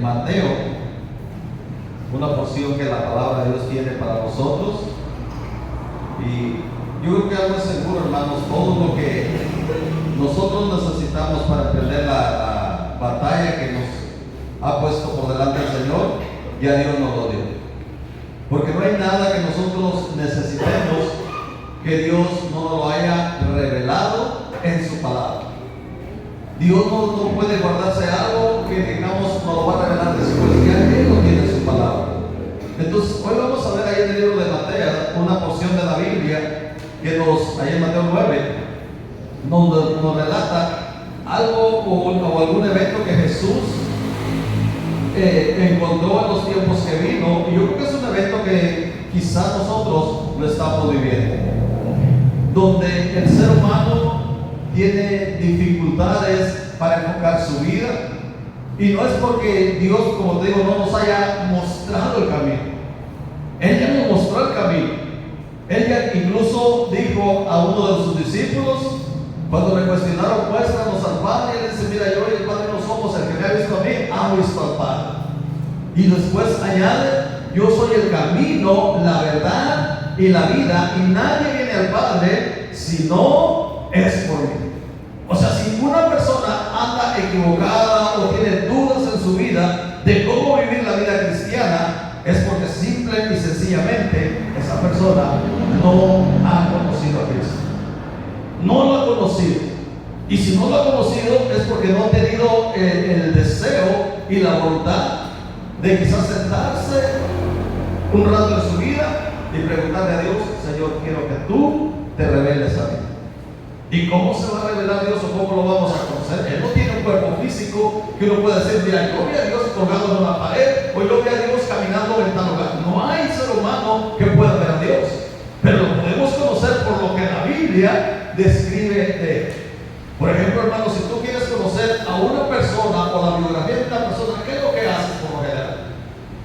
Mateo, una porción que la palabra de Dios tiene para nosotros. Y yo creo que algo es seguro, hermanos, todo lo que nosotros necesitamos para emprender la batalla que nos ha puesto por delante el Señor, ya Dios nos lo dio. Porque no hay nada que nosotros necesitemos que Dios no nos lo haya revelado en su palabra. Dios no puede guardarse algo que digamos nos lo va a revelar después, ya Él lo tiene en su palabra. Entonces hoy vamos a ver ahí en el libro de Mateo una porción de la Biblia que ahí en Mateo 9 nos relata algo o algún evento que Jesús encontró en los tiempos que vino. Y yo creo que es un evento que quizás nosotros lo estamos viviendo, donde el ser humano tiene dificultades para enfocar su vida, y no es porque Dios, como te digo, no nos haya mostrado el camino. Él ya nos mostró el camino. Él ya incluso dijo a uno de sus discípulos, cuando le cuestionaron: muéstranos al Padre, él dice: mira, yo y el Padre no somos, el que me ha visto a mí ha visto al Padre. Y después añade: yo soy el camino, la verdad y la vida, y nadie viene al Padre si no es por mí. O sea, si una persona anda equivocada o tiene dudas en su vida de cómo vivir la vida cristiana, es porque simple y sencillamente esa persona no ha conocido a Cristo. No lo ha conocido. Y si no lo ha conocido es porque no ha tenido el deseo y la voluntad de quizás sentarse un rato de su vida y preguntarle a Dios: Señor, quiero que tú te reveles a mí. ¿Y cómo se va a revelar Dios o cómo lo vamos a conocer? Él no tiene un cuerpo físico que uno pueda decir: mira, yo vi a Dios colgado en una pared, o yo vi a Dios caminando en tal lugar. No hay ser humano que pueda ver a Dios, pero lo podemos conocer por lo que la Biblia describe de él. Por ejemplo, hermano, si tú quieres conocer a una persona o la biografía de una persona, ¿qué es lo que haces por lo general?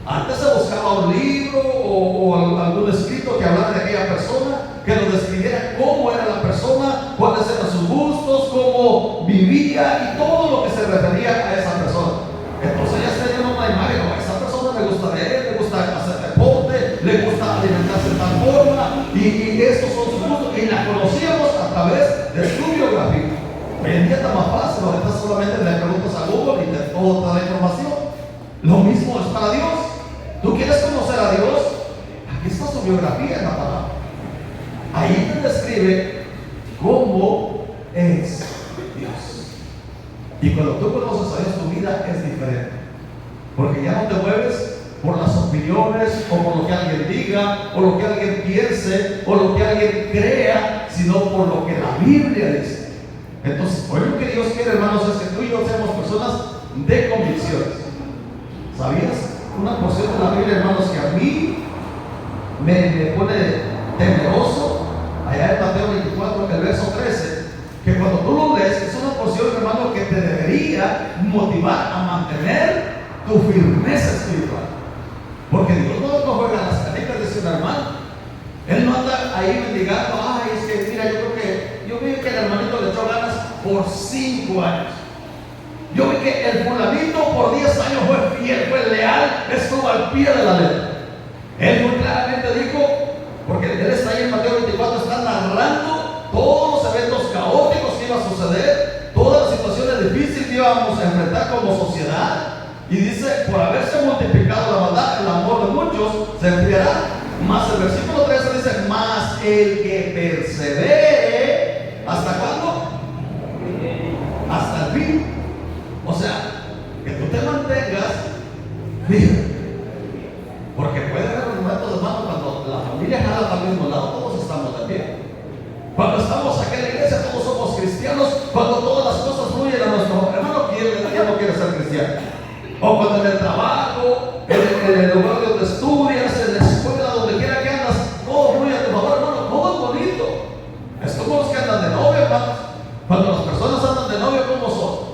Antes se buscaba un libro o algún escrito que hablara de aquella persona, que nos describiera cómo era la persona, cuáles eran sus gustos, cómo vivía y todo lo que se refería a esa persona. Entonces ya se tenía una imagen: a esa persona le gusta leer, le gusta hacer deporte, le gusta alimentarse de tal forma, y estos son sus gustos, y la conocíamos a través de su biografía. Hoy en día está más fácil, ahorita solamente le preguntas a Google y te toda la información. Lo mismo es para Dios. ¿Tú quieres conocer a Dios? Aquí está su biografía en la palabra. Ahí te describe cómo es Dios. Y cuando tú conoces a Dios, tu vida es diferente, porque ya no te mueves por las opiniones o por lo que alguien diga o lo que alguien piense o lo que alguien crea, sino por lo que la Biblia dice. Entonces, hoy lo que Dios quiere, hermanos, es que tú y yo seamos personas de convicciones. ¿Sabías? Una porción de la Biblia, hermanos, que a mí me pone temeroso, allá en Mateo 24, el verso 13, que cuando tú lo lees, es una porción, hermano, que te debería motivar a mantener tu firmeza espiritual. Porque Dios no juega las canicas de su hermano. Él no anda ahí mendigando: ay, es que mira, yo vi que el hermanito le echó ganas por 5 años. Yo vi que el fulanito por 10 años fue fiel, fue leal, estuvo al pie de la letra. Él muy claramente dijo, porque él está ahí en Mateo 24, está narrando todos los eventos caóticos que iban a suceder, todas las situaciones difíciles que íbamos a enfrentar como sociedad. Y dice: por haberse multiplicado la maldad, el amor de muchos se enfriará. Más el versículo 13 dice: más el que persevere, ¿hasta cuándo? Hasta el fin. O sea, que tú te mantengas firme. Porque puede haber momentos, hermano, cuando la familia jala para el mismo lado, todos estamos de pie. Cuando estamos aquí en la iglesia, todos somos cristianos. Cuando todas las cosas fluyen a nuestro hermano, ya no quiere ser cristiano. O cuando en el trabajo, en el lugar donde estudias, en la escuela, donde quiera que andas, todo fluye a tu favor, hermano, todo es bonito. Es como los que andan de novio, hermanos. Cuando las personas andan de novio, ¿cómo son?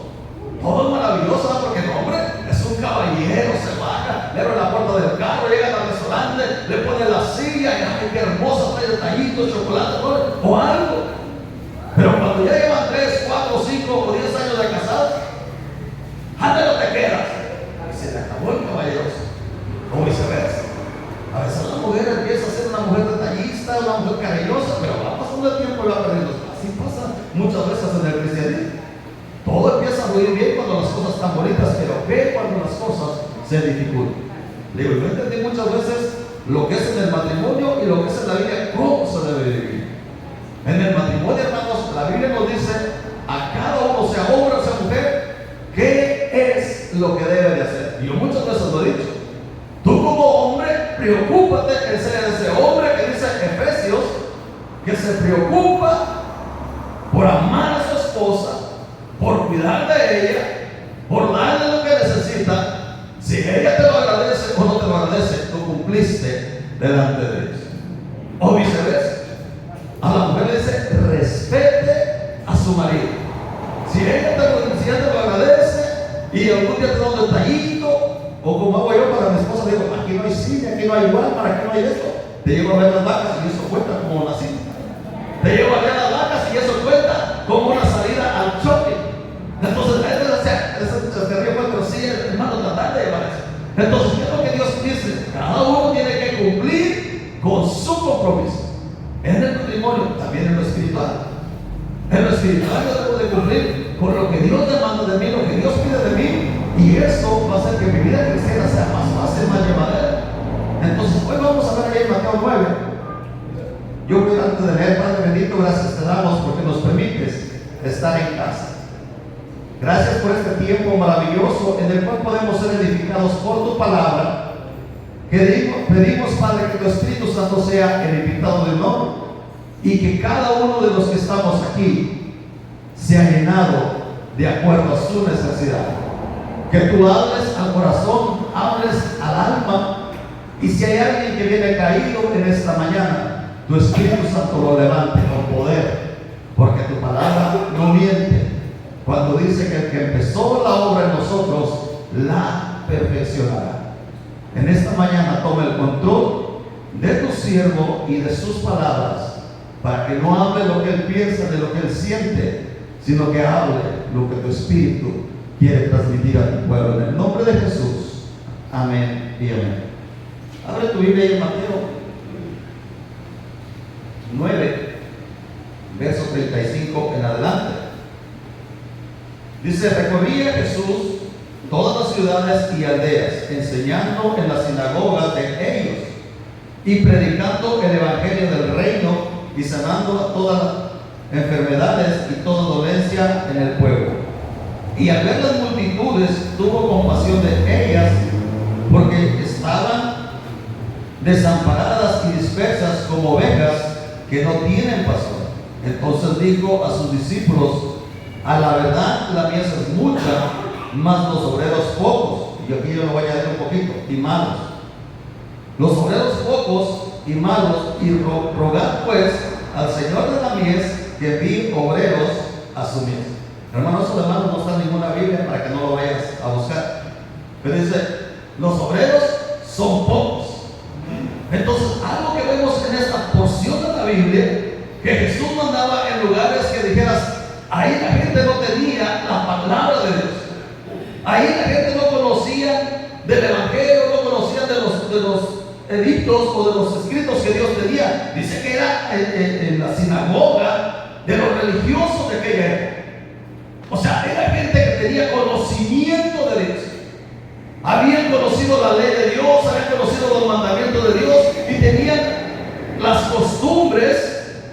Todo es maravilloso, ¿no? Porque el hombre es un caballero, se baja, le abre la puerta del carro, llegan al restaurante, le pone la silla y ¡ay, qué hermosa! Trae detallitos, chocolate, ¿no? O algo. Pero cuando ya llevan 3, 4, 5 o 10 años de casados, ¿dónde no te quedas? Se le acabó ve cuando las cosas se dificultan. Le digo, yo entendí muchas veces lo que es en el matrimonio y lo que es en la Biblia, cómo se debe vivir. En el matrimonio, hermanos, la Biblia nos dice a cada uno, sea hombre o sea mujer, qué es lo que debe de hacer. Y yo muchas veces lo he dicho. Tú como hombre, preocúpate en ser ese hombre que dice Efesios, que se preocupa por amar a su esposa, por cuidar de ella, por darle lo que necesita. Si ella te lo agradece o no te lo agradece, tú cumpliste delante de Dios. O viceversa. A la mujer le dice, respete a su marido. Si ella te lo agradece y algún día te da un detallito, o como hago yo para mi esposa, digo, aquí no hay cine, aquí no hay Walmart, aquí no hay esto. Te llevo a ver las vacas y eso cuenta como una cita. Te llevo a ver las vacas y eso cuenta como una salida al shopping. Entonces, se ríe, pero sí, hermano, tratar de llevar eso. Entonces, ¿qué es lo que Dios dice? Cada uno tiene que cumplir con su compromiso. En el matrimonio, también en lo espiritual. En lo espiritual yo debo de cumplir con lo que Dios demanda de mí, lo que Dios pide de mí, y eso va a hacer que mi vida cristiana sea más fácil, más llevadera. Entonces, hoy vamos a ver ahí en Mateo 9. Yo quiero, antes de leer, Padre bendito, gracias te damos porque nos permites estar en casa. Gracias por este tiempo maravilloso en el cual podemos ser edificados por tu palabra. Pedimos, Padre, que tu Espíritu Santo sea el invitado de honor y que cada uno de los que estamos aquí sea llenado de acuerdo a su necesidad. Que tú hables al corazón, hables al alma, y si hay alguien que viene caído en esta mañana, tu Espíritu Santo lo levante con poder, porque tu palabra no miente cuando dice que el que empezó la obra en nosotros la perfeccionará. En esta mañana toma el control de tu siervo y de sus palabras, para que no hable lo que él piensa, de lo que él siente, sino que hable lo que tu Espíritu quiere transmitir a tu pueblo. En el nombre de Jesús, amén y amén. Abre tu Biblia en Mateo 9, verso 35 en adelante. Dice, recorría Jesús todas las ciudades y aldeas, enseñando en las sinagogas de ellos y predicando el evangelio del reino y sanando a todas las enfermedades y toda dolencia en el pueblo. Y al ver las multitudes tuvo compasión de ellas, porque estaban desamparadas y dispersas como ovejas que no tienen pastor. Entonces dijo a sus discípulos, a la verdad la mies es mucha, mas los obreros pocos. Y aquí yo lo voy a añadir un poquito, y malos. Los obreros pocos y malos, y rogad pues al Señor de la mies que envíe obreros a su mies. Hermanos, eso de malos no está en ninguna Biblia para que no lo vayas a buscar. Pero dice, los obreros son pocos. Entonces, algo que vemos en esta porción de la Biblia, que Jesús mandaba en lugares que dijeras, ahí la gente no tenía la palabra de Dios. Ahí la gente no conocía del Evangelio, no conocía de los edictos o de los escritos que Dios tenía. Dice que era en la sinagoga de los religiosos de aquella época. O sea, era gente que tenía conocimiento de Dios. Habían conocido la ley de Dios, habían conocido los mandamientos de Dios y tenían las costumbres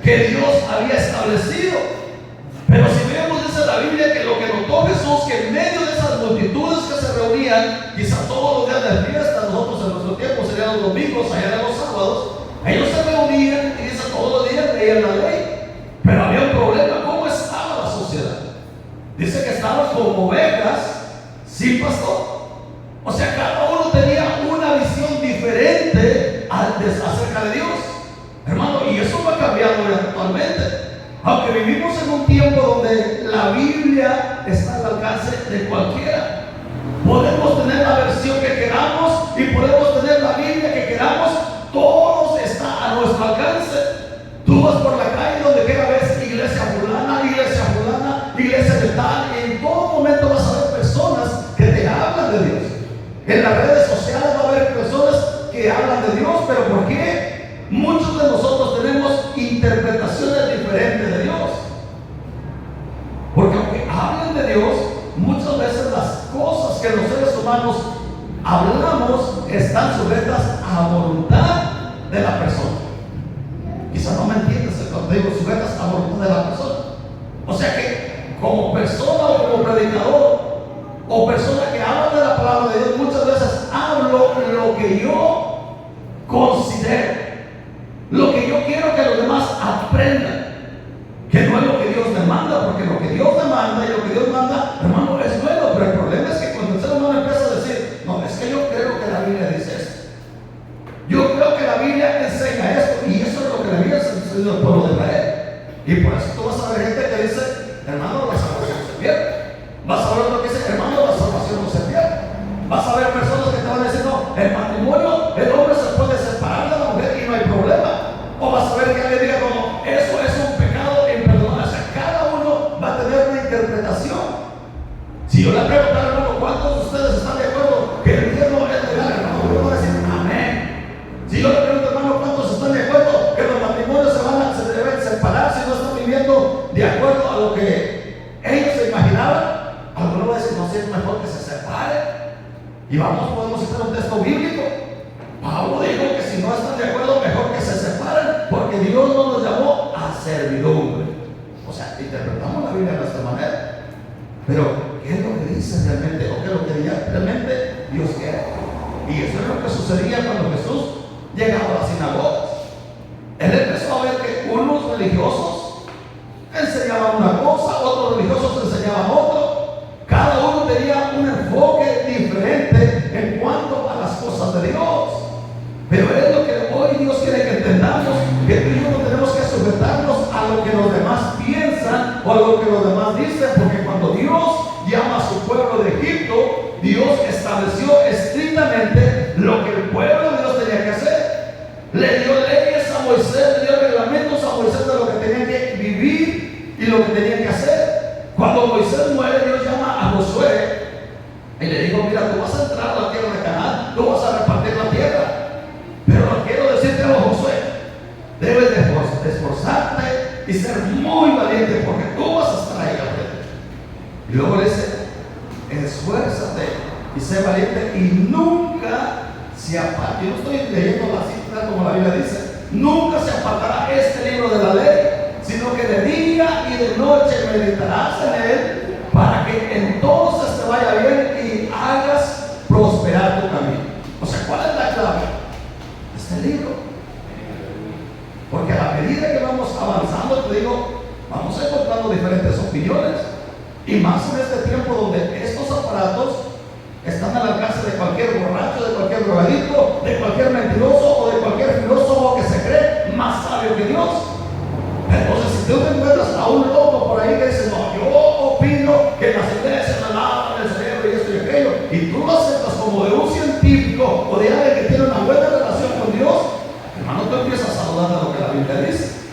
que Dios había establecido. Pero si vemos, dice la Biblia, que lo que notó Jesús, que en medio de esas multitudes que se reunían, quizás todos los días de fiesta, nosotros en nuestro tiempo serían los domingos, allá eran los sábados, ellos se reunían y dice todos los días leían la ley. Pero había un problema, ¿cómo estaba la sociedad? Dice que estaban como ovejas sin pastor. O sea, cada uno tenía una visión diferente acerca de Dios, hermano, y eso va cambiando actualmente. Aunque vivimos en un tiempo donde la Biblia está al alcance de cualquiera, podemos tener la versión que queramos y podemos tener la Biblia que queramos, todo está a nuestro alcance. Tú vas por la calle donde quiera ves iglesia fulana, iglesia de tal, y en todo momento vas a ver personas que te hablan de Dios. En las redes sociales va a haber personas que hablan de Dios, pero ¿por qué? Muchos de nosotros tenemos interpretaciones diferentes de Dios. Porque aunque hablen de Dios, muchas veces las cosas que los seres humanos hablamos están sujetas a voluntad de la persona. Quizá no me entiendes cuando digo sujetas a voluntad de la persona. O sea que como persona o como predicador o persona que habla de la palabra de Dios, muchas veces hablo lo que yo considero, lo que yo quiero que los demás aprendan, que no es lo que Dios demanda, porque lo que Dios demanda y lo que Dios manda, hermano, es bueno, pero el problema es que cuando el ser humano empieza a decir, no, es que yo creo que la Biblia dice esto, yo creo que la Biblia enseña esto, y eso es lo que la Biblia enseña al pueblo de Israel. Y por eso tú vas a ver gente que dice, hermano, la salvación se pierde. Vas a ver lo que dice, hermano, la salvación no se pierde. Vas a ver personas que te van a decir, no, el matrimonio, el hombre se puede separar de la mujer y no hay problema. O vas a ver que alguien diga, como, eso es un pecado imperdonable. O sea, cada uno va a tener una interpretación. Si yo le pregunto, hermano, ¿cuántos de ustedes están de acuerdo que el infierno es legal? Hermano, yo voy a decir, amén. Si yo le pregunto, hermano, ¿cuántos están de acuerdo que los matrimonios se deben separar si no están viviendo de acuerdo a lo que ellos se imaginaban? Algunos van a decir, no sé, es mejor que se separe. Y podemos citar un texto bíblico. Pablo dijo que si no están de acuerdo, mejor que se separen, porque Dios no nos llamó a servidumbre. O sea, interpretamos la Biblia de nuestra manera. Pero, ¿qué es lo que dice realmente? ¿O qué es lo que realmente Dios quiere? Y eso es lo que sucedía cuando Jesús llegaba a las sinagogas. Él empezó a ver que unos religiosos enseñaban una cosa, otros religiosos enseñaban otro. Cada uno tenía un enfoque diferente en cuanto a las cosas de Dios. Pero es lo que hoy Dios quiere que entendamos, que tú y yo no tenemos que sujetarnos a lo que los demás piensan o a lo que los demás dicen, porque cuando Dios llama a su pueblo de Egipto, Dios estableció estrictamente lo que el pueblo de Dios tenía que hacer. Le dio leyes a Moisés, le dio reglamentos a Moisés de lo que tenían que vivir y lo que tenían que hacer. Cuando Moisés muere, Dios llama a Josué y le dijo, mira, tú vas a entrar a la tierra de Canaán, tú vas a repartir la tierra, pero no quiero decirte a Josué, debes de esforzarte y ser muy valiente, porque tú vas a estar ahí adentro. Y luego le dice, esfuérzate y sé valiente y nunca se aparte. Yo no estoy leyendo la cita como la Biblia dice, nunca se apartará este libro de la ley, sino que de día y de noche meditarás en él, para que entonces te vaya bien y hagas prosperar tu camino. O sea, ¿cuál es la clave? Este libro. Porque a la medida que vamos avanzando, te digo, vamos encontrando diferentes opiniones. Y más en este tiempo donde estos aparatos están al alcance de cualquier borracho, de cualquier drogadicto, de cualquier mentiroso o de cualquier filósofo que se cree más sabio que Dios. Entonces, si tú te encuentras a un loco por ahí que dice, no, yo opino que las iglesias me lavan el cerebro y esto y aquello, y tú lo aceptas como de un científico o de alguien que tiene una buena relación con Dios, hermano, tú empiezas a dudar de lo que la Biblia dice.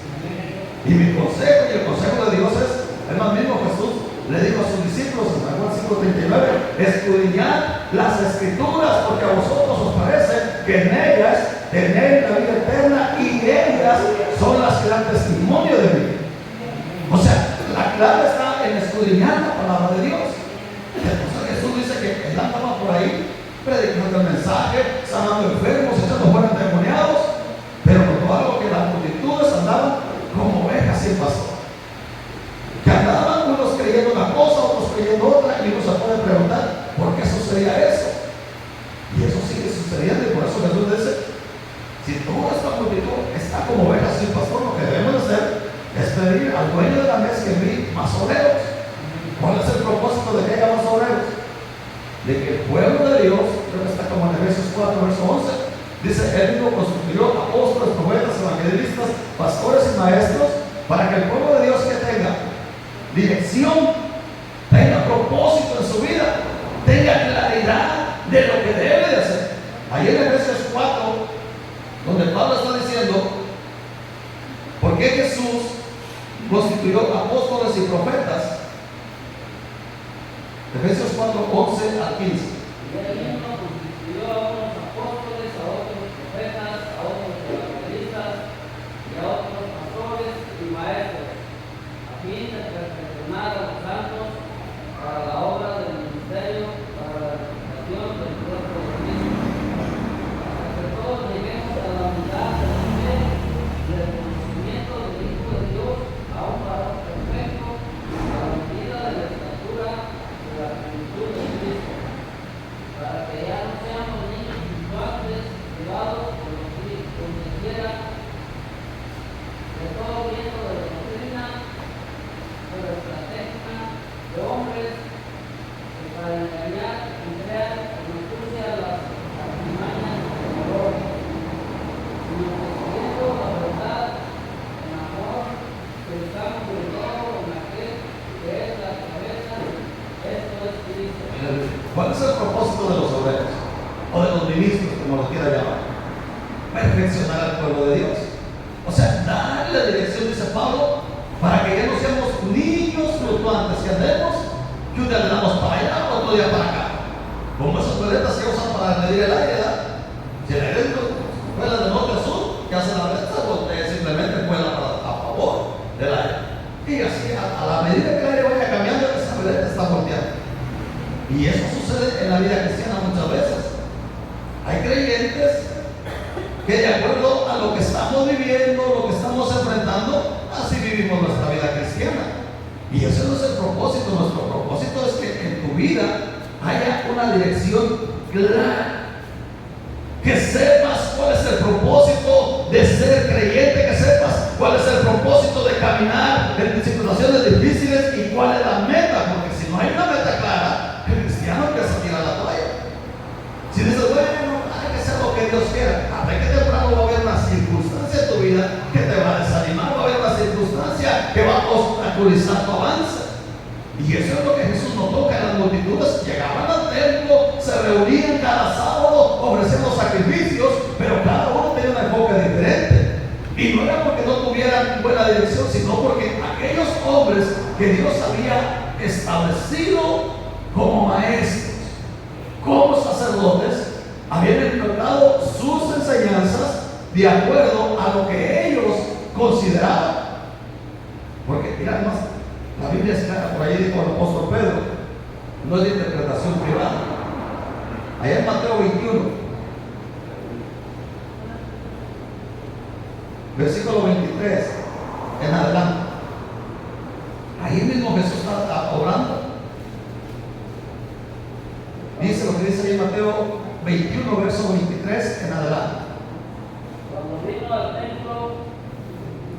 Y mi consejo y el consejo de Dios es, hermano, mismo Jesús le dijo a sus discípulos en San Juan 5:39, escudriñad las escrituras, porque a vosotros os parece que en ellas tenéis la vida eterna y ellas son las que dan testimonio de mí. O sea, la clave está en escudriñar la palabra de Dios. Entonces Jesús dice que él andaba por ahí predicando el mensaje, sanando enfermos, echando fuera endemoniados, pero notó algo, que las multitudes andaban como ovejas sin pastor. Que andaban unos creyendo una cosa, otros creyendo otra, y uno se puede preguntar por qué sucedía eso. Y eso sigue sucediendo, y por eso Jesús dice, si toda esta multitud está como ovejas sin pastor, lo que debemos hacer es pedir al dueño de la mesa que envíe más obreros. ¿Cuál es el propósito de que haya más obreros? De que el pueblo de Dios, creo que está como en Efesios 4, verso 11, dice, él mismo constituyó apóstoles, profetas, evangelistas, pastores y maestros, para que el pueblo de Dios que tenga dirección, tenga propósito en su vida, tenga claridad de lo que debe de hacer. Ahí en Efesios 4, donde Pablo está diciendo, ¿por qué Jesús constituyó apóstoles y profetas? Efesios 4, 11 al 15. Y él mismo constituyó a unos apóstoles, a otros profetas, a otros evangelistas y a otros pastores y maestros, a fin de perfeccionar a los santos para la obra del ministerio, para la perfeccionar al pueblo de Dios. O sea, darle dirección, dice Pablo, para que ya no seamos niños fluctuantes, que andemos, que un día le damos para allá, otro día para acá. Como esas ruedas que usan para medir el aire, ¿verdad? Si el aire vuela de norte a sur, ¿qué hace la rueda? Voltea, simplemente vuela a favor del aire. Y así, a la medida que el aire vaya cambiando, esa rueda está volteando. Y eso sucede en la vida cristiana muchas veces. Hay creyentes que de acuerdo a lo que estamos viviendo, lo que estamos enfrentando, así vivimos nuestra vida cristiana. Y ese no es el propósito. Nuestro propósito es que en tu vida haya una dirección clara. Que sepas cuál es el propósito de ser creyente, que sepas cuál es el propósito de caminar en situaciones difíciles y cuál es la meta, porque si no hay una meta clara, el cristiano empieza a tirar la toalla. Si dices, bueno, hay que hacer lo que Dios quiera, hasta que temprano va a haber una circunstancia en tu vida que te va a desanimar, va a haber una circunstancia que va a obstaculizar tu avance. Y eso es lo que Jesús notó, que las multitudes llegaban al templo, se reunían cada sábado, ofreciendo sacrificios, pero cada uno tenía un enfoque diferente. Y no era porque no tuvieran buena dirección, sino porque aquellos hombres que Dios había establecido como maestros, como sacerdotes, habían enfocado sus enseñanzas de acuerdo a lo que ellos consideraban. Porque, mira, además, la Biblia es clara, por ahí dijo el apóstol Pedro, no es de interpretación privada. Allá en Mateo 21, versículo 23 en adelante, ahí mismo Jesús está obrando. Dice lo que dice ahí en Mateo 21, verso 23 en adelante. Cuando vino al templo,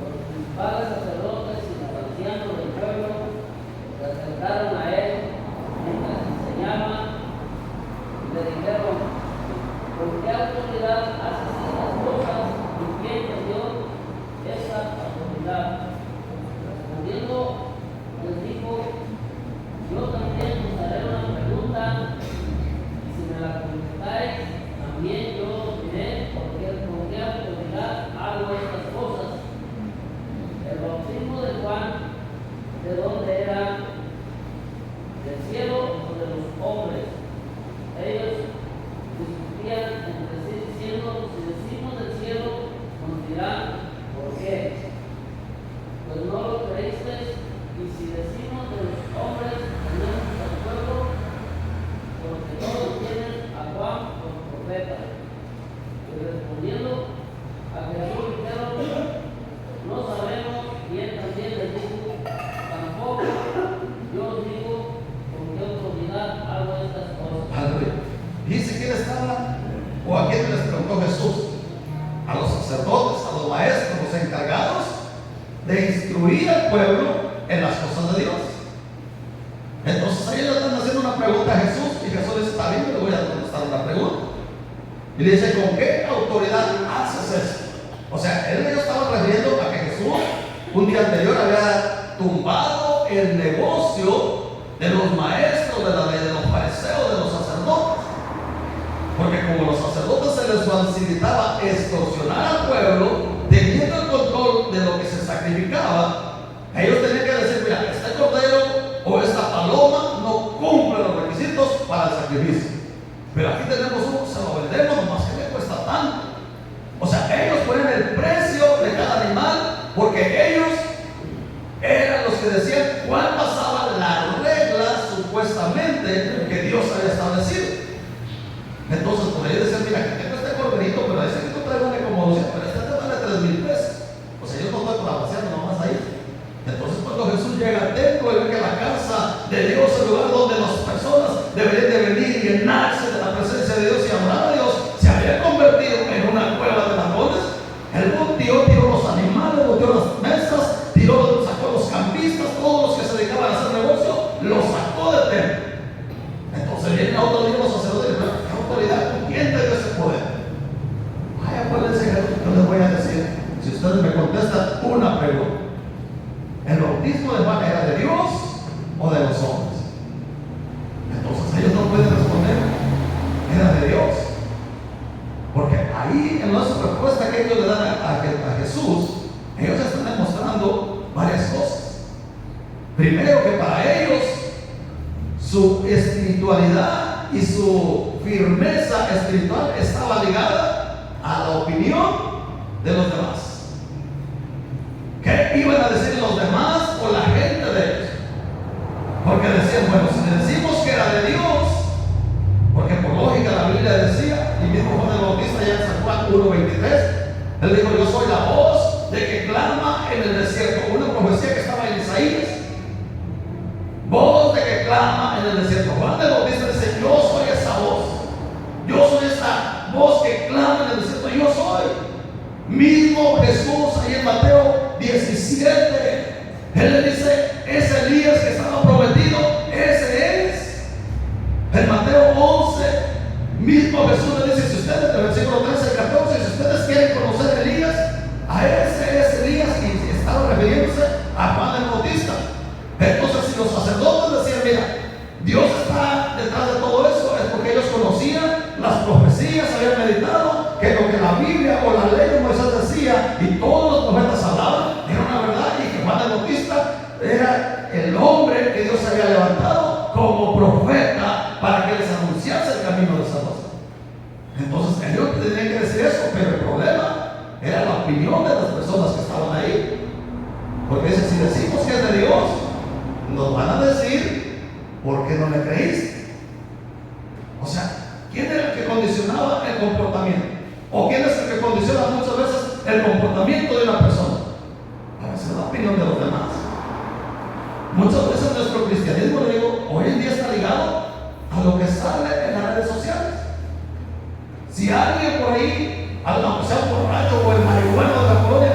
los principales sacerdotes y los ancianos del pueblo se acercaron a él mientras enseñaba y le dijeron: ¿con qué autoridad haces estas cosas y quién te dio esa autoridad? Respondiendo, les dijo: yo también os haré una pregunta, y si me la contestáis, también yo os diré con qué autoridad hago estas cosas. El bautismo de Juan, ¿de dónde era? ¿Del cielo o de los hombres? Ellos discutían entre sí diciendo: si decimos del cielo, nos dirán por qué. Pues no lo creísteis, y si decimos de los hombres, tenemos al pueblo, porque todos tienen a Juan por profeta. Y respondiendo a Jesús dijeron: no sabemos. Y él también les dijo: tampoco yo os digo con qué autoridad hago estas cosas. Aleluya. Dice quién estaba, o a quién les preguntó Jesús: a los sacerdotes, a los maestros, los encargados de instruir al pueblo en las cosas de Dios. Entonces ellos le están haciendo una pregunta a Jesús, y Jesús les está bien, le voy a contestar una pregunta. Y le dice: ¿con qué autoridad haces esto? O sea, ellos estaban refiriendo a que Jesús un día anterior había tumbado el negocio de los maestros de la ley, de los fariseos, de los sacerdotes. Porque como los sacerdotes se les facilitaba extorsionar al pueblo, teniendo el control de lo que se sacrificaba, ellos tenían que decir: mira, este cordero o esta paloma no cumple los requisitos para el sacrificio, pero aquí tenemos uno, se lo vendemos, nomás que le cuesta tanto. O sea, ellos ponen el precio de cada animal, porque ellos eran los que decían cuál pasaba las reglas supuestamente que Dios había establecido. Entonces, por ahí decían: mira, que tengo este corderito, pero ese que tú traes vale como 200, pero este te vale 3,000 pesos. O sea, yo no estoy paseando nomás ahí. Entonces, cuando Jesús llega al templo y ve que la casa de Dios es el lugar donde las personas deberían de venir y llenarse de la presencia de Dios y adorar a Dios, se había convertido en una cueva de ladrones. Él tiró los animales, volteó las mesas, sacó los campistas, todos los que se dedicaban a hacer negocio, los sacó del templo. Entonces viene otro día los sacerdotes y dicen: ¿qué autoridad? ¿Quién te dio ese poder? Vaya, acuérdense que yo les voy a decir, si ustedes me contestan una pregunta: ¿el bautismo de Juan era de Dios o de los hombres? Entonces ellos no pueden responder: era de Dios. Porque ahí en la respuesta que ellos le dan a Jesús, ellos están demostrando varias cosas. Primero, que para ellos su espiritualidad y su firmeza espiritual estaba ligada a la opinión de los demás. ¿Qué iban a decir los demás o la gente de ellos? Porque decían, bueno, si decimos que era de Dios, porque por lógica la Biblia decía, y mismo Juan el Bautista ya en San Juan 1:23, él dijo, yo soy la voz de que clama en el desierto, una profecía que estaba en Isaías. Voz de que clama en el desierto. Juan el Bautista dice, yo soy esa voz, yo soy esa voz que clama en el desierto, yo soy. Mismo Jesús ahí en Mateo 17, él le dice, ese Elías que estaba prometido, ese es. En Mateo 11, mismo Jesús le dice, si ustedes, en el versículo 13 y 14, si ustedes quieren conocer a Elías, a ese es Elías, y estaba refiriéndose a Juan el Bautista. Entonces, si los sacerdotes decían, mira, Dios está detrás de todo eso, es porque ellos conocían las profecías, habían meditado que lo que la Biblia o la ley de Moisés decía y todos los profetas hablaban era una verdad, y que Juan el Bautista era el hombre que Dios había levantado como profeta para que les anunciase el camino de salvación. Entonces ellos tenían que decir eso, pero el problema era la opinión de las personas que estaban ahí. Porque dice, si decimos que es de Dios, nos van a decir, ¿por qué no le creíste? O sea, ¿quién era el que condicionaba el comportamiento? ¿O quién es el que condiciona muchas veces el comportamiento de una persona? A veces la opinión de los demás. Muchas veces nuestro cristianismo, le digo, hoy en día está ligado a lo que sale en las redes sociales. Si alguien por ahí, aunque sea borracho o el marihuano de la colonia,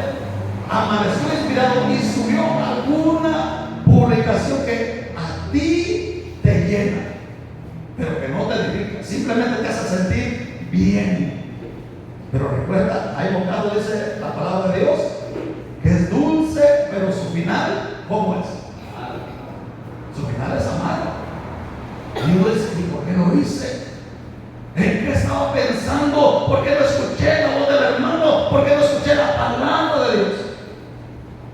amaneció inspirado y subió alguna publicación que a ti te llena, pero que no te edifica, simplemente te hace sentir bien. Pero recuerda, hay bocado, dice la palabra de Dios, que es dulce, pero su final, ¿cómo es? Su final es amargo. Y uno dice, ¿y por qué lo hice? ¿En qué estaba pensando? ¿Por qué no escuché la voz del hermano? ¿Por qué no escuché la palabra de Dios?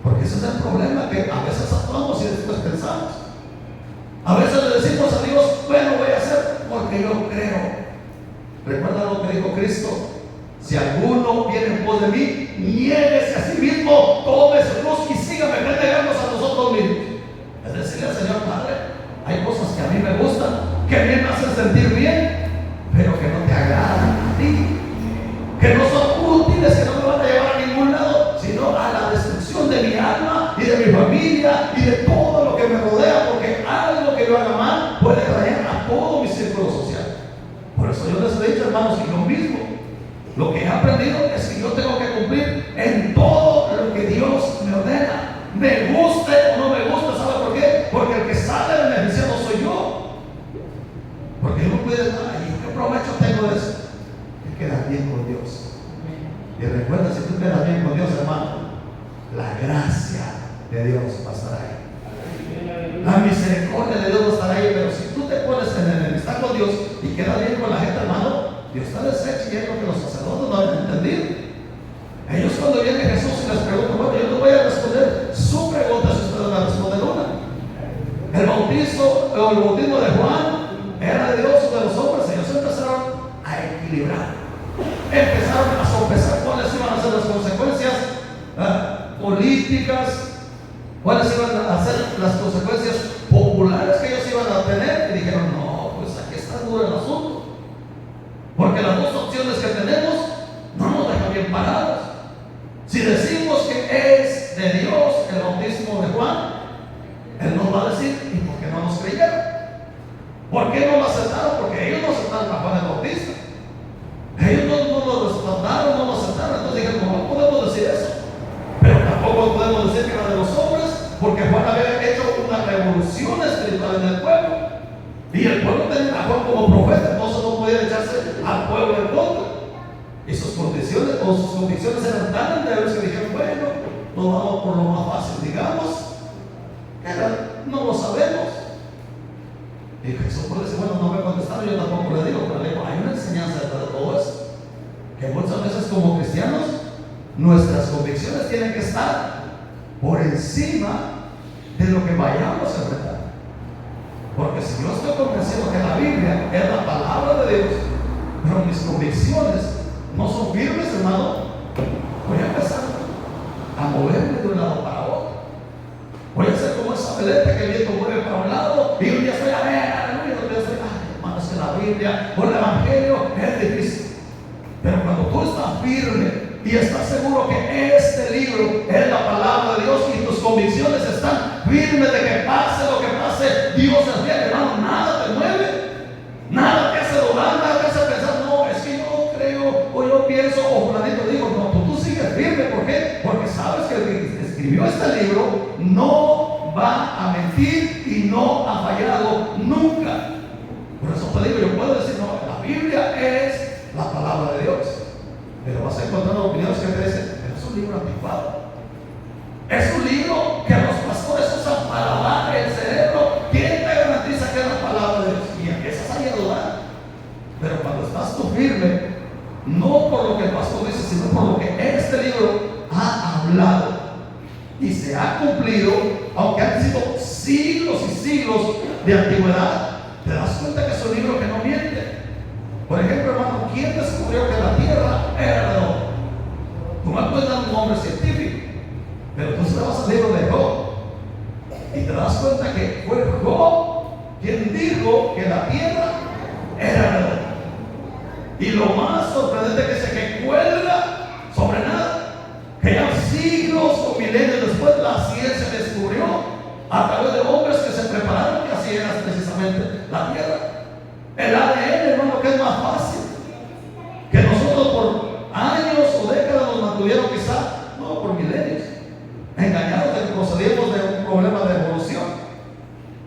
Porque ese es el problema, que a veces actuamos y después pensamos. A veces le decimos a Dios, bueno, voy a hacer porque yo creo. Recuerda lo que dijo Cristo: si alguno viene en pos de mí, niéguese a sí mismo, tome su cruz y sígame, no negarnos a nosotros mismos. Es decirle al Señor, Padre, hay cosas que a mí me gustan, que a mí me hacen sentir bien, pero que no te agradan a ti, que no son útiles, que no me van a llevar a ningún lado, sino a la destrucción de mi alma y de mi familia y de todo lo que me rodea, porque algo que yo haga mal puede dañar a todo mi círculo social. Por eso yo les he dicho, hermanos, que yo mismo, lo que he aprendido es que yo tengo que cumplir en todo lo que Dios me ordena, me guste o no me guste. ¿Sabe por qué? Porque el que sale beneficiado soy yo. Porque yo no puedo decir, ay, ¿qué provecho tengo de eso? De quedar bien con Dios. Y recuerda, si tú quedas bien con Dios, hermano, la gracia de Dios va a estar ahí, la misericordia de Dios va a estar ahí. Pero si tú te pones en enemistad con Dios y quedas bien con la gente, hermano, Dios está deshecho, y es lo que los sacerdotes no han entendido. Ellos, cuando viene Jesús y les pregunta, bueno, yo no voy a responder su pregunta si ustedes me responden una. El bautismo o el bautismo de Juan era de Dios o de los hombres. Ellos empezaron a equilibrar, empezaron a sopesar cuáles iban a ser las consecuencias políticas, cuáles iban a ser las consecuencias populares que ellos iban a tener. Y dijeron, no, pues aquí está duro el asunto, porque las dos opciones que tenemos no nos dejan bien parados. Si decimos que es de Dios el bautismo de Juan, Él nos va a decir, ¿y por qué no nos creyeron? ¿Por qué no lo aceptaron? Porque ellos no aceptaron a Juan el Bautista. Ellos no lo respaldaron, no lo aceptaron. Entonces dijeron, no podemos decir eso. Pero tampoco podemos decir que era de los hombres, porque Juan había hecho una revolución espiritual en el pueblo. Y el pueblo tenía a Juan como profeta, entonces no podía echarse al pueblo en contra. Y sus condiciones eran tan endebles que dijeron, bueno, nos vamos por lo más fácil, digamos, no lo sabemos. Y Jesús puede decir, bueno, no me contestaron, yo tampoco le digo, pero le digo, hay una enseñanza detrás de todo eso, Nuestras convicciones tienen que estar por encima de lo que vayamos a enfrentar. Porque si yo estoy convencido que la Biblia es la palabra de Dios, pero mis convicciones no son firmes, hermano, voy a empezar a moverme de un lado para otro. Voy a ser como esa veleta que el viento mueve para un lado y un día estoy a ver, aleluya, otro día estoy, ay, hermano, es que la Biblia o el Evangelio es difícil. Pero cuando tú estás firme y estás seguro que este libro es la palabra de Dios y tus convicciones están firmes de que pase lo que pase, Dios es bien, hermano, nada te mueve, nada te hace dudar, nada te hace pensar, no, es que yo creo, o yo pienso, o fulanito digo, no, tú sigues firme. ¿Por qué? Porque sabes que el que escribió este libro no va a mentir y no ha fallado nunca. Por eso te digo, yo puedo decir, no, la Biblia es la palabra de Dios. Pero vas a encontrar opiniones que te dicen, pero es un libro anticuado. Es un libro que los pastores usan para lavar el cerebro. ¿Quién te garantiza que es la palabra de Dios? Y empiezas a dudar. Pero cuando estás tú firme, no por lo que el pastor dice, sino por lo que este libro ha hablado y se ha cumplido, aunque han sido siglos y siglos de antigüedad, te das cuenta que es un libro que no miente. Por ejemplo, hermano, ¿quién descubrió que la tierra era redonda? Tú me puedes dar un nombre científico, pero tú te vas al libro de Job y te das cuenta que fue Job quien dijo que la tierra era redonda. Y lo más sorprendente que dice que cuelga sobre nada, que ya siglos o milenios después la ciencia descubrió a través de hombres que se prepararon que así era precisamente la tierra. El ADN, hermano, que es más fácil, que nosotros por años o décadas nos mantuvieron quizá, no por milenios, engañados de que procedíamos de un problema de evolución.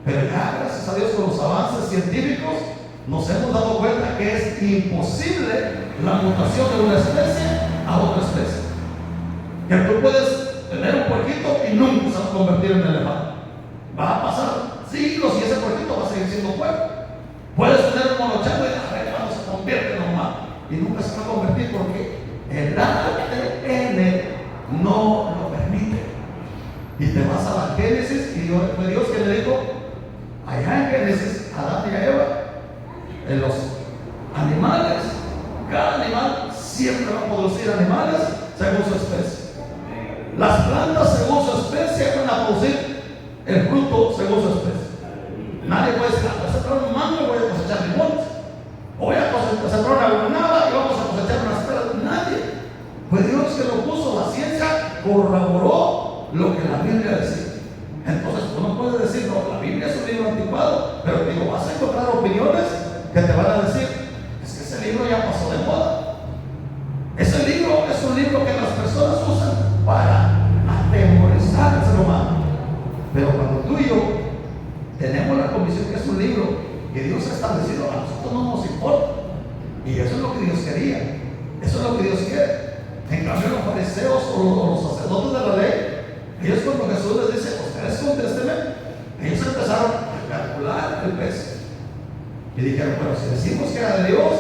Pero ya, gracias a Dios, con los avances científicos, nos hemos dado cuenta que es imposible la mutación de una especie a otra especie. Que tú puedes tener un puerquito y nunca se va a convertir en elefante. Va a pasar siglos y ese puerquito va a seguir siendo puerco. Puedes tener un monochado y cuando se convierte en humano y nunca se va a convertir porque el ADN no lo permite. Y te vas a la Génesis y fue Dios que le dijo allá en Génesis a Adán y a Eva, en los animales, cada animal siempre va a producir animales según su especie. Las plantas según su especie van a producir el fruto según su especie. Nadie puede decir, voy a sembrar un mango y voy a cosechar limones. O voy a sembrar una granada y vamos a cosechar unas peras. Nadie. Pues Dios que lo puso, la ciencia corroboró lo que la Biblia decía. Entonces tú no puedes decir, no, la Biblia es un libro anticuado, pero te digo, vas a encontrar opiniones que te van a decir, es que ese libro ya pasó de moda. Ese libro es un libro que las personas usan para atemorizar al ser humano. Pero cuando tú y yo tenemos la convicción que es un libro que Dios ha establecido, a nosotros no nos importa. Y eso es lo que Dios quería. Eso es lo que Dios quiere. En cambio, los fariseos o los sacerdotes de la ley, ellos cuando Jesús les dice, ustedes contéstenme, ellos empezaron a calcular el peso. Y dijeron, bueno, si decimos que era de Dios,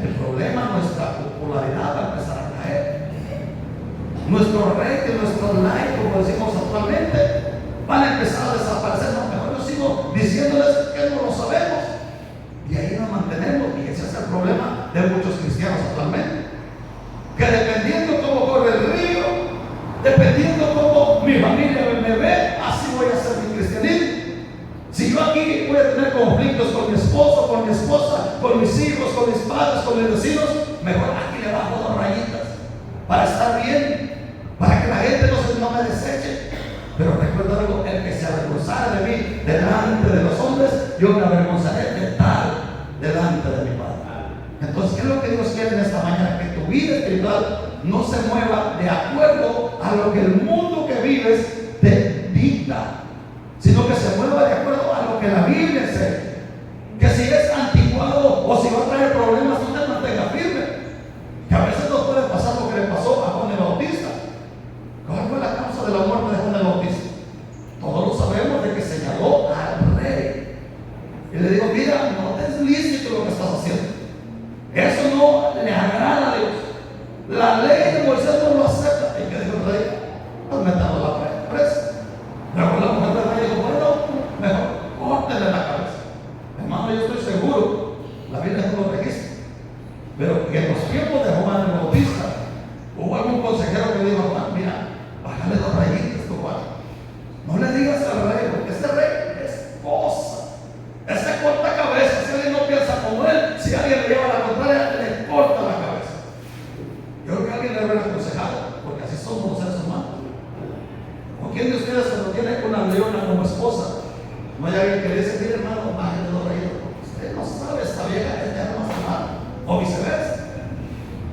el problema, nuestra popularidad va a empezar a caer. Nuestro rey, nuestro like, como decimos actualmente, van a empezar a desaparecer. No, mejor yo sigo diciéndoles que no lo sabemos. Y ahí nos mantenemos. Y ese es el problema de muchos cristianos actualmente. Que dependiendo cómo corre el río, dependiendo cómo mi familia me ve, así voy a hacer mi cristianismo. Si yo aquí voy a tener conflictos con mi esposo, con mi esposa, con mis hijos, con mis padres, con mis vecinos, mejor aquí le bajo 2 rayitas para estar bien, para que la gente no me deseche. Pero recuerda algo, el que se avergonzara de mí delante de los hombres, yo me avergonzaré de tal delante de mi Padre. Entonces, ¿qué es lo que Dios quiere en esta mañana? Que tu vida espiritual no se mueva de acuerdo a lo que el mundo que vives te dicta, sino que se mueva de acuerdo a lo que la Biblia enseña. Que si es anticuado o si va a traer problemas, no te mantengas firme. Que a veces nos puede pasar lo que le pasó a Juan el Bautista. ¿Cuál fue la causa de la muerte de Juan el Bautista? Todos lo sabemos, de que señaló al rey y le dijo, mira, no te es lícito lo que estás haciendo. Eso no le agrada a Dios. La ley de Moisés no lo acepta. ¿Y qué dijo el rey? Pues metamos la presa. Luego la mujer del rey dijo, bueno, mejor córtenle la cabeza. Hermano, yo estoy seguro, la Biblia no lo registra, pero en los tiempos de Juan el Bautista, hubo algún consejero que dijo, Juan, mira, bájale 2 rayitas tu Juan. No le digas al rey, porque ese rey es cosa. Ese corta cabeza, si alguien no piensa como él, si alguien le lleva la contraria, le corta la cabeza. Yo creo que alguien le hubiera aconsejado, porque así somos los seres humanos. ¿O quién de ustedes cuando tiene una leona como esposa, no hay alguien que le dice, mire hermano, bájale 2 rayitas? Usted no sabe, esta vieja es de armas tomar. O viceversa.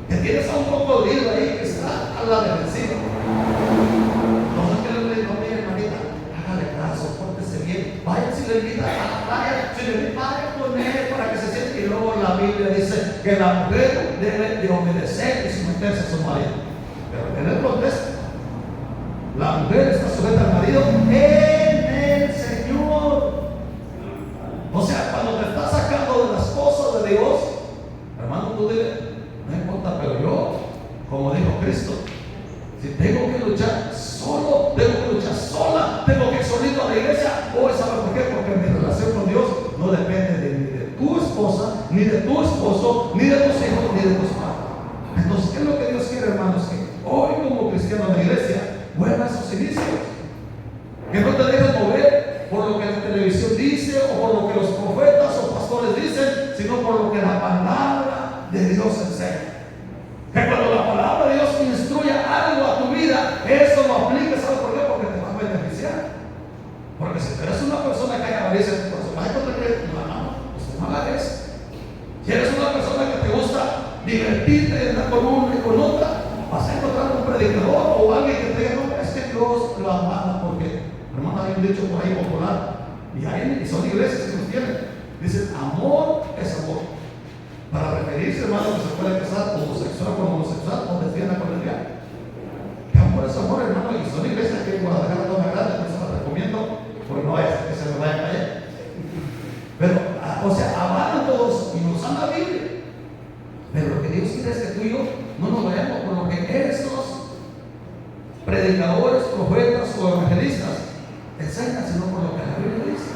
Que tienes a un cocodrilo ahí que está a la defensiva. Entonces, ¿qué le digo? Mire hermanita, hágale caso, pórtese bien. Vaya si le invita a la playa, si le invita, vaya con él para que se siente. Y luego la Biblia dice que la mujer debe de obedecer y someterse a su marido. Pero en el contexto, la mujer está sujeta al marido en el Señor. O sea, cuando te estás sacando de las cosas de Dios, hermano, tú dile, no importa, pero yo, como dijo Cristo, si tengo que luchar solo, tengo que luchar sola, tengo que ir solito a la iglesia, hoy, ¿sabe por qué? Porque mi relación con Dios no depende ni de tu esposa, ni de tu esposo, ni de tus hijos, ni de tus padres. Entonces, ¿qué es lo que Dios quiere, hermanos? Que hoy, como cristianos de la iglesia, vuelva a esos inicios. Que no te dejes mover por lo que la televisión dice o por lo que los profetas o pastores dicen, sino por lo que la palabra de Dios enseña. Que cuando la palabra de Dios instruya algo a tu vida, eso lo apliques. ¿Sabes por qué? Porque te va a beneficiar. Porque si tú eres una persona que hay avaricia en tu corazón, vas a encontrar que usted no haga eso. Si eres una persona que te gusta divertirte y andar con una y con otra, vas a encontrar un predicador o alguien que te diga, no, es que Dios lo amaba. Porque, hermano, hay un dicho por ahí popular, y son iglesias que nos tienen. Dicen, amor es amor. Para referirse, hermano, que se puede casar homosexual con homosexual o lesbiana con lesbiana. Que amor es amor, hermano, y son iglesias que en Guadalajara no me agrada, por eso las recomiendo, porque no es que se me vayan a callar. Pero, o sea, avalan todos y usan la Biblia. Pero lo que Dios quiere es que tú y yo no nos vayamos por lo que estos predicadores, profetas o evangelistas enseñan, sino por lo que la Biblia dice.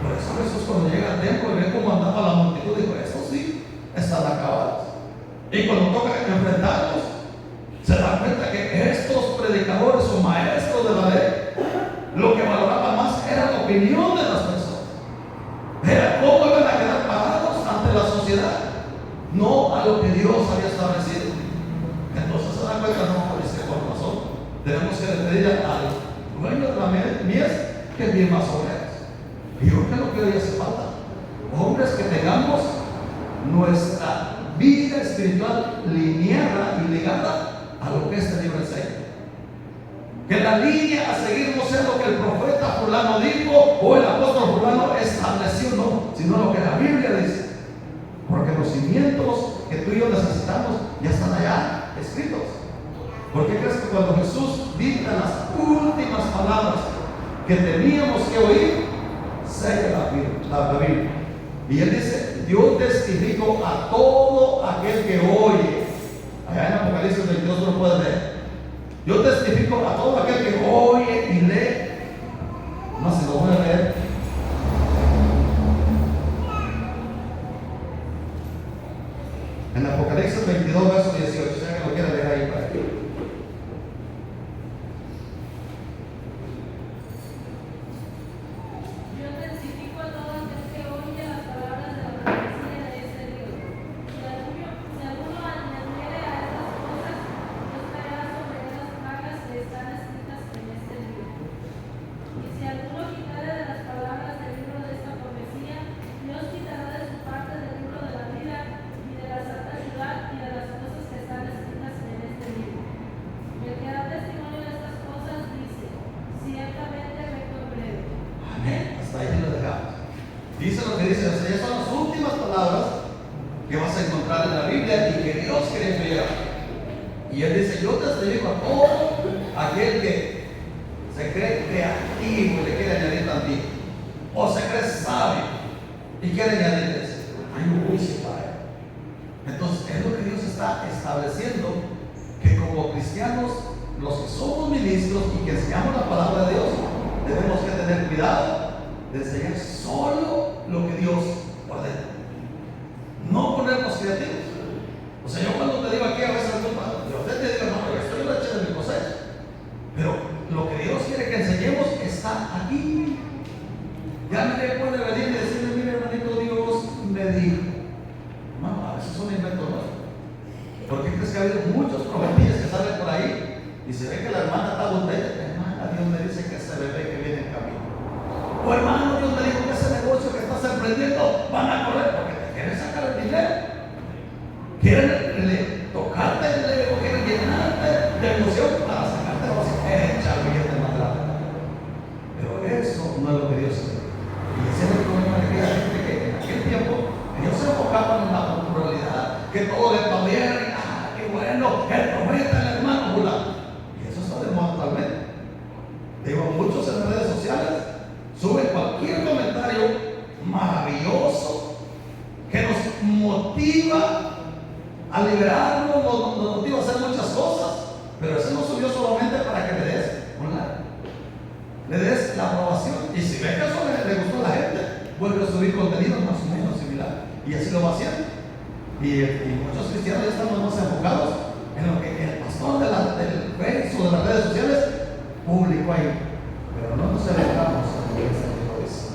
Por eso Jesús, cuando llega al templo y ve cómo andaba la multitud, dijo, estos sí están acabados. Y cuando toca enfrentarlos, se da cuenta que estos predicadores o maestros de la ley, lo que valoraban más era la opinión de las personas. Era cómo iban a quedar parados ante la sociedad, no a lo que Dios había establecido. Entonces se da cuenta, no, dice, por razón, tenemos que pedir al dueño de la mies que envíe más obreros. Y yo creo que hoy hace falta hombres que tengamos nuestra vida espiritual lineada y ligada a lo que este libro enseña. Que la línea a seguir no sea lo que el profeta fulano dijo o el apóstol fulano estableció, no, sino lo que la Biblia dice. Porque los cimientos que tú y yo necesitamos ya están allá escritos. ¿Por qué crees que cuando Jesús dicta las últimas palabras que teníamos que oír, sella la Biblia? Y él dice, yo testifico a todo aquel que oye. Allá en Apocalipsis 22 lo puedes leer. Yo testifico a todo aquel que oye y lee. No se lo voy a leer. En Apocalipsis 22, verso 18, si alguien lo quiere leer ahí para ti. Dice lo que dice, esas son las últimas palabras que vas a encontrar en la Biblia y que Dios quiere enviar. Y él dice, yo testifico a todo aquel que se cree creativo y le quiere añadir tantito, o se cree sabio y quiere añadir eso. Hay un juicio para él. Entonces es lo que Dios está estableciendo cristianos, los que somos ministros y que enseñamos la palabra de Dios, tenemos que tener cuidado de enseñar solo lo que Dios ordena. No ponernos creativos. O sea, yo cuando te digo aquí a veces, yo te digo, no, yo estoy en la de mi cosecha. Pero lo que Dios quiere que enseñemos está aquí. Ya nadie puede venir y decirle, mire hermanito, Dios me dijo. Hermano, a veces son inventos nuevos. ¿Por qué crees que ha habido muchos profetillas que salen por ahí y se ve que la hermana está botella? Hermana, Dios me dice que ese bebé que viene en camino. O hermano, Dios me dijo que ese negocio que estás emprendiendo van a correr porque te quieren sacar el dinero. Quieren tocarte el ego, quieren llenarte de emoción para sacarte los echar billetes más grandes. Pero eso no es lo que Dios quiere. Y ese es el problema de aquella gente que en aquel tiempo ellos se enfocaban en la popularidad, que todo le aplaudieran y qué bueno, el profeta, el hermano fulano. Y eso está de moda actualmente. Digo, muchos en las redes sociales suben cualquier comentario maravilloso que nos motiva a liberarnos, nos motiva a hacer muchas cosas, pero eso no subió solamente para que le des un like, le des la aprobación, y si ve que eso le gustó a la gente, vuelve a subir contenido más o menos similar, y así lo va haciendo. Y muchos cristianos ya estamos más enfocados en lo que el pastor del Facebook o de las redes sociales publicó ahí, pero no nos enfocamos en lo que este libro dice.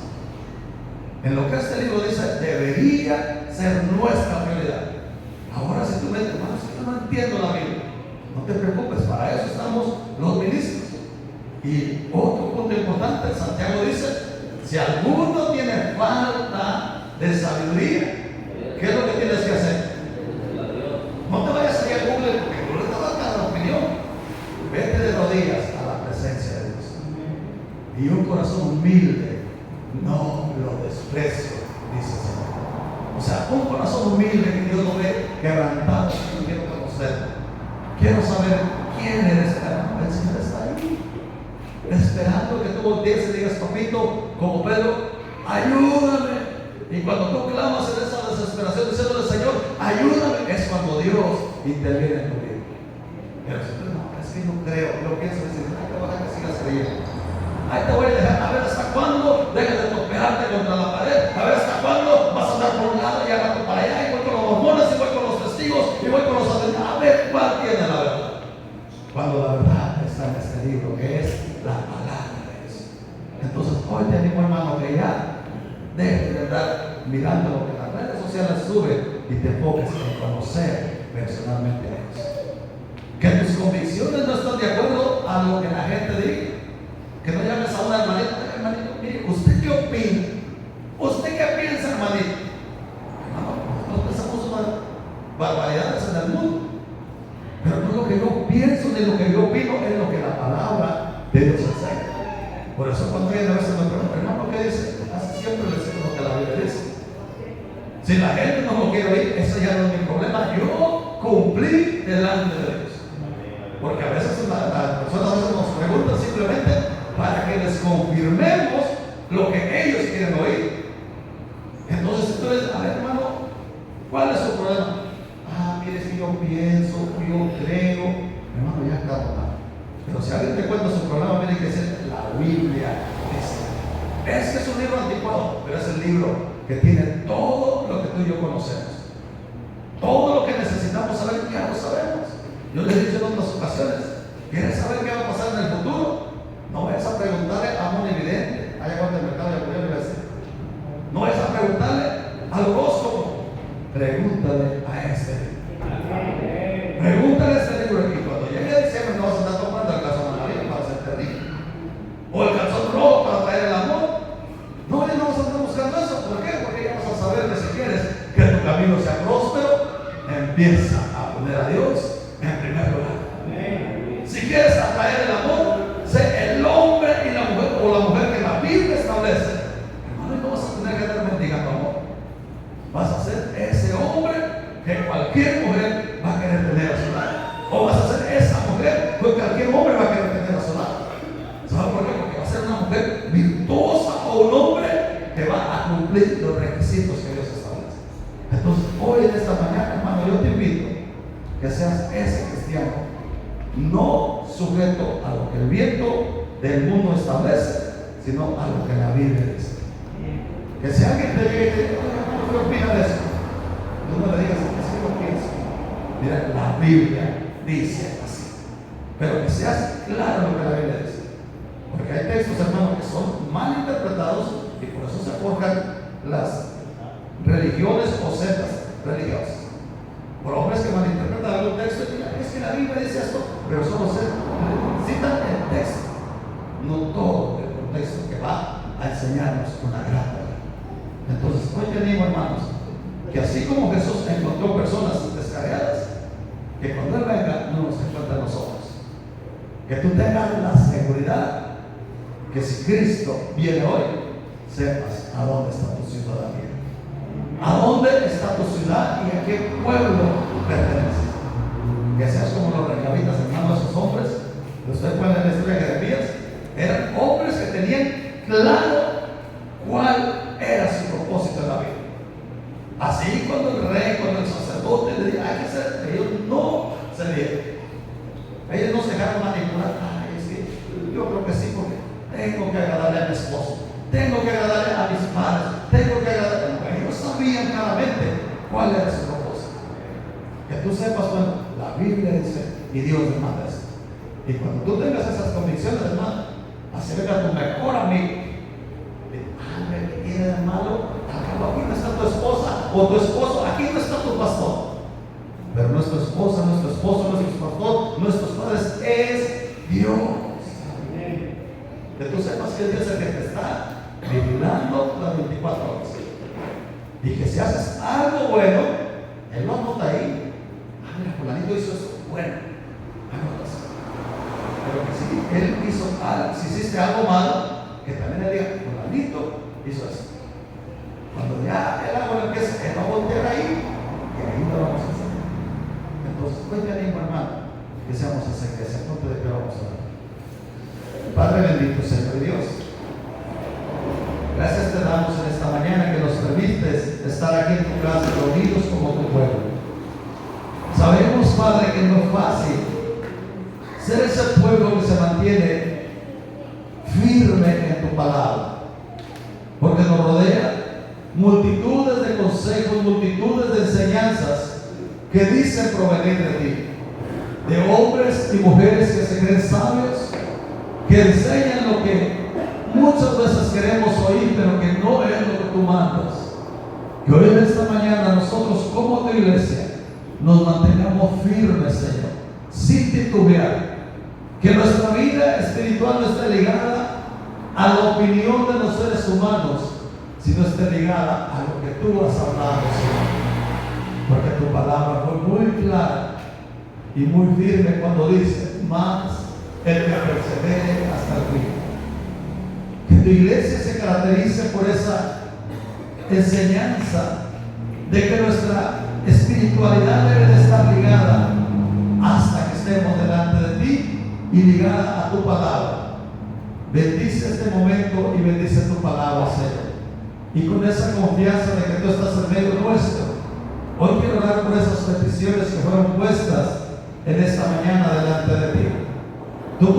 En lo que este libro dice debería ser nuestra prioridad. Ahora, si tú me dices, hermano, si yo no entiendo la Biblia, no te preocupes, para eso estamos los ministros. Y otro punto importante, Santiago dice, si alguno tiene falta de sabiduría, ¿qué es lo que tienes que hacer? No te vayas a ir a Google, porque Google te va a dar la opinión. Vete de rodillas a la presencia de Dios. Y un corazón humilde, no lo desprecio, dice el Señor. O sea, un corazón humilde que Dios lo ve quebrantado. Yo quiero conocerlo. Quiero saber quién eres, hermano. El Señor está ahí, esperando que tú voltees y digas, papito, como Pedro, ayúdame. Y cuando tú clamas en esa desesperación diciéndole, Señor, ayúdame, es cuando Dios interviene en tu vida. Pero si tú no, es que no creo, yo pienso decir, ay, te voy a dejar que sigas creyendo. Ahí te voy a dejar, a ver hasta cuándo dejas de topearte contra la pared, a ver hasta cuándo vas a andar por un lado y al para allá, y voy con los mormones, y voy con los testigos, y voy con los sacerdotes, a ver cuál tiene la verdad. Cuando la verdad está en este libro, que es la palabra de Dios. Entonces, hoy te animo, hermano, que ya dejes de andar mirando lo que las redes sociales suben y te enfoques en conocer personalmente a Dios. Que tus convicciones no están de acuerdo a lo que la gente diga. Que no llames a una hermanita, hermanito, mire, ¿usted qué opina? ¿Usted qué piensa, hermanito? Hermano, nosotros pensamos unas barbaridades en el mundo. Pero no es lo que yo pienso ni lo que yo opino, es lo que la palabra de Dios enseña. Por eso cuando viene a veces me preguntan, hermano, ¿qué dice? Casi siempre le decimos lo que la Biblia dice. Si la gente no lo quiere oír, eso ya no es mi problema. Yo cumplí delante de Dios. Porque a veces las personas a veces nos preguntan simplemente para que les confirmemos lo que ellos quieren oír. Entonces tú dices, a ver, hermano, ¿cuál es su problema? Mire, si yo pienso, yo creo, hermano, ya está mal. Pero si alguien te cuenta su problema, tiene que ser la Biblia. Es que es un libro anticuado, pero es el libro que tiene todo lo que tú y yo conocemos. Todo lo que necesitamos saber, ya lo sabemos. Yo les he dicho en otras ocasiones, ¿quieres saber qué va a pasar en el futuro? No vayas a preguntarle a un evidente, allá cuando el mercado ya podía decir. No vayas a preguntarle al horóscopo, pregúntale a este libro. Pregúntale a este libro aquí. Cuando llegue a diciembre no vas a estar tomando el calzón amarillo para ser terrible, o el calzón rojo para traer el amor. No, ya no vas a estar buscando eso. ¿Por qué? Porque ya vas a saber que si quieres que tu camino sea próspero, empieza a poner a Dios en primer lugar. Si quieres atraer el amor, sé el hombre y la mujer, o la mujer que la Biblia establece. Hermano, y no vas a tener que estar mendigando amor. Vas a ser ese hombre que cualquier mujer va a querer tener a su lado. O vas a ser esa mujer que cualquier hombre va a querer tener a su lado. ¿Sabes por qué? Porque va a ser una mujer virtuosa o un hombre que va a cumplir los requisitos que Dios establece. Entonces, hoy en esta mañana, hermano, yo te invito que seas ese cristiano no sujeto a lo que el viento del mundo establece, sino a lo que la Biblia dice. Que si alguien te diga, ¿qué opinas de eso? No le digas que sí lo pienso. Mira, la Biblia dice así. Pero que seas claro en lo que la Biblia dice. Porque hay textos, hermanos, que son mal interpretados y por eso se forjan las religiones o sectas religiosas. Por hombres que malinterpretan algún texto y dicen, es que la Biblia dice esto, pero solo citan el texto, no todo el contexto que va a enseñarnos una gran verdad. Entonces, hoy te digo, hermanos, que así como Jesús encontró personas descarriadas, que cuando Él venga no nos encuentre a nosotros. Que tú tengas la seguridad que si Cristo viene hoy, sepas a dónde está tu ciudadanía, a dónde está tu ciudad y a qué pueblo perteneces. Que seas como los recabitas, hermanos, esos hombres. Ustedes pueden leer la historia de Jeremías. Eran hombres que tenían claro cuál era su propósito en la vida. Así cuando el rey, cuando el sacerdote le dijo, hay que hacer, ellos no se dieron. Ellos no se dejaron manipular. Ay, es que yo creo que sí, porque tengo que agradarle a mi esposo, tengo que agradarle a mis padres, tengo que agradarle. Ellos sabían claramente cuál era su propósito. Que tú sepas, bueno, la Biblia dice, y Dios demanda esto. Y cuando tú tengas esas convicciones, hermano, acerca a tu mejor amigo. ¿Qué tiene de malo? Acá aquí no está tu esposa o tu esposo, aquí no está tu pastor. Pero nuestra esposa, nuestro esposo, nuestro pastor, nuestros padres es Dios. Que tú sepas que Dios es el que te está vigilando las 24 horas. Y que si haces algo bueno, Él lo anota ahí. Ah, mira, fulanito hizo eso. Bueno, anotas. Pero que si Él hizo algo, si hiciste algo malo, que también Él diga, fulanito hizo eso. Cuando ya el agua empieza, Él va a voltear ahí, y ahí lo vamos a hacer. Entonces, hoy te animo, hermano, que seamos esa iglesia. ¿Cuánto de qué vamos a hablar? Padre bendito, Señor Dios, gracias te damos en esta mañana que nos permites estar aquí en tu casa reunidos como tu pueblo. Sabemos, Padre, que no es fácil ser ese pueblo que se mantiene firme en tu palabra, porque nos rodea multitudes de consejos, multitudes de enseñanzas que dicen provenir de ti, de hombres y mujeres que se creen sabios, que enseñan lo que muchas veces queremos oír, pero que no es lo que tú mandas. Que hoy en esta mañana nosotros como tu iglesia nos mantengamos firmes, Señor, sin titubear. Que nuestra vida espiritual no esté ligada a la opinión de los seres humanos, sino esté ligada a lo que tú has hablado, Señor. Porque tu palabra fue muy clara y muy firme cuando dice, más el que persevere hasta el fin. Que tu iglesia se caracterice por esa enseñanza de que nuestra espiritualidad debe de estar ligada hasta que estemos delante de ti y ligada a tu palabra. Bendice este momento y bendice tu palabra, Señor. Y con esa confianza de que tú estás en medio nuestro, hoy quiero orar por esas peticiones que fueron puestas en esta mañana delante de ti. Tú